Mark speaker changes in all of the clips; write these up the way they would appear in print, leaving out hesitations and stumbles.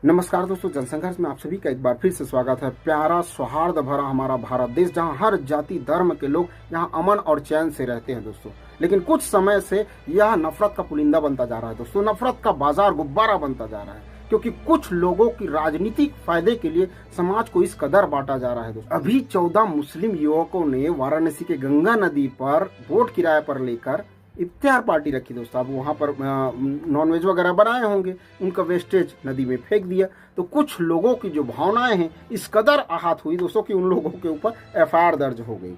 Speaker 1: नमस्कार दोस्तों, जनसंघर्ष में आप सभी का एक बार फिर से स्वागत है। प्यारा सौहार्द भरा हमारा भारत देश, जहां हर जाति धर्म के लोग यहां अमन और चैन से रहते हैं दोस्तों। लेकिन कुछ समय से यह नफरत का पुलिंदा बनता जा रहा है दोस्तों। नफरत का बाजार गुब्बारा बनता जा रहा है, क्योंकि कुछ लोगों की राजनीतिक फायदे के लिए समाज को इस कदर बांटा जा रहा है दोस्तों। अभी 14 मुस्लिम युवकों ने वाराणसी के गंगा नदी पर बोट किराए पर लेकर इफ्तियार पार्टी रखी दोस्तों। अब वहाँ पर नॉनवेज वगैरह बनाए होंगे, उनका वेस्टेज नदी में फेंक दिया। तो कुछ लोगों की जो भावनाएं हैं इस कदर आहत हुई दोस्तों कि उन लोगों के ऊपर एफआईआर दर्ज हो गई।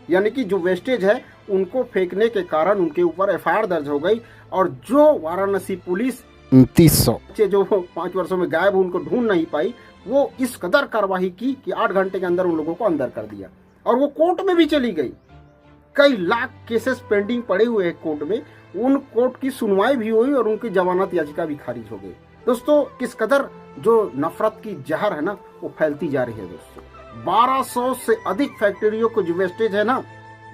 Speaker 1: यानी कि जो वेस्टेज है उनको फेंकने के कारण उनके ऊपर एफआईआर दर्ज हो गई। और जो वाराणसी पुलिस 300 बच्चे जो 5 वर्षों में गायब उनको ढूंढ नहीं पाई, वो इस कदर कार्रवाई की कि 8 घंटे के अंदर उन लोगों को अंदर कर दिया। और वो कोर्ट में भी चली गई। कई लाख केसेस पेंडिंग पड़े हुए हैं कोर्ट में, उन कोर्ट की सुनवाई भी हुई और उनकी जमानत याचिका भी खारिज हो गई। दोस्तों किस कदर जो नफरत की जहर है ना वो फैलती जा रही है दोस्तों। 1200 से अधिक फैक्ट्रियों को जो वेस्टेज है ना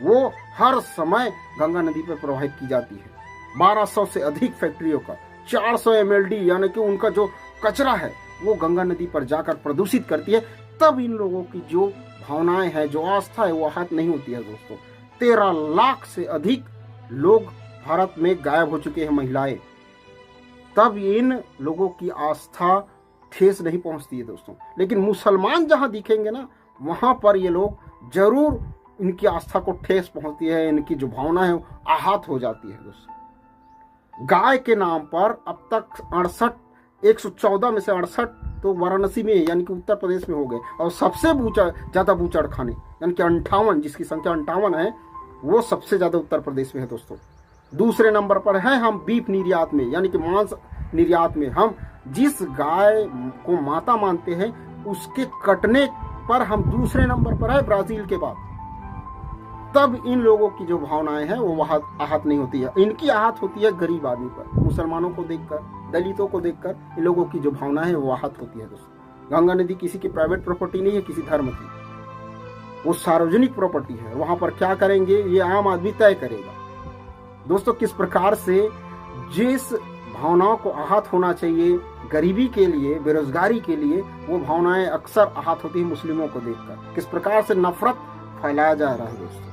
Speaker 1: वो हर समय गंगा नदी पर प्रवाहित की जाती है। 1200 से अधिक फैक्ट्रियों का 400 MLD यानी कि उनका जो कचरा है वो गंगा नदी पर जाकर प्रदूषित करती है। तब इन लोगों की जो भावनाएं हैं, जो आस्था है वो आहत नहीं होती है दोस्तों। 13 लाख से अधिक लोग भारत में गायब हो चुके हैं, महिलाएं। तब इन लोगों की आस्था ठेस नहीं पहुंचती है दोस्तों। लेकिन मुसलमान जहां दिखेंगे ना वहां पर ये लोग जरूर, इनकी आस्था को ठेस पहुंचती है, इनकी जो भावना है आहत हो जाती है दोस्तों। गाय के नाम पर अब तक 114 में से 68 तो वाराणसी में यानी कि उत्तर प्रदेश में हो गए। और सबसे ज्यादा बूचड़ खाने यानी कि 58, जिसकी संख्या 58 है, वो सबसे ज्यादा उत्तर प्रदेश में है दोस्तों। दूसरे नंबर पर है हम बीफ निर्यात में, यानी कि मांस निर्यात में। हम जिस गाय को माता मानते हैं उसके कटने पर हम दूसरे नंबर पर है ब्राजील के बाद। तब इन लोगों की जो भावनाएं हैं वो आहत नहीं होती है। इनकी आहत होती है गरीब आदमी पर, मुसलमानों को देखकर, दलितों को देखकर इन लोगों की जो भावनाएं हैं वो आहत होती है दोस्तों। गंगा नदी किसी की प्राइवेट प्रॉपर्टी नहीं है, किसी धर्म की, वो सार्वजनिक प्रॉपर्टी है। वहां पर क्या करेंगे ये आम आदमी तय करेगा दोस्तों। किस प्रकार से जिस भावनाओं को आहत होना चाहिए गरीबी के लिए, बेरोजगारी के लिए, वो भावनाएं अक्सर आहत होती है मुस्लिमों को देखकर। किस प्रकार से नफरत फैलाया जा रहा है दोस्तों।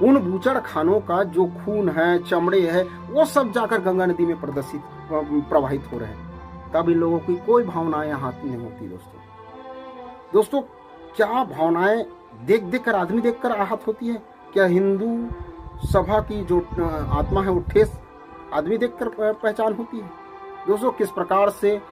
Speaker 1: उन बूचड़ खानों का जो खून है, चमड़े है, वो सब जाकर गंगा नदी में प्रवाहित हो रहे हैं। तब इन लोगों की कोई भावनाएं आहत नहीं होती दोस्तों। क्या भावनाएं देख कर, आदमी देखकर आहत होती है? क्या हिंदू सभा की जो आत्मा है वो ठेस आदमी देखकर पहचान होती है दोस्तों? किस प्रकार से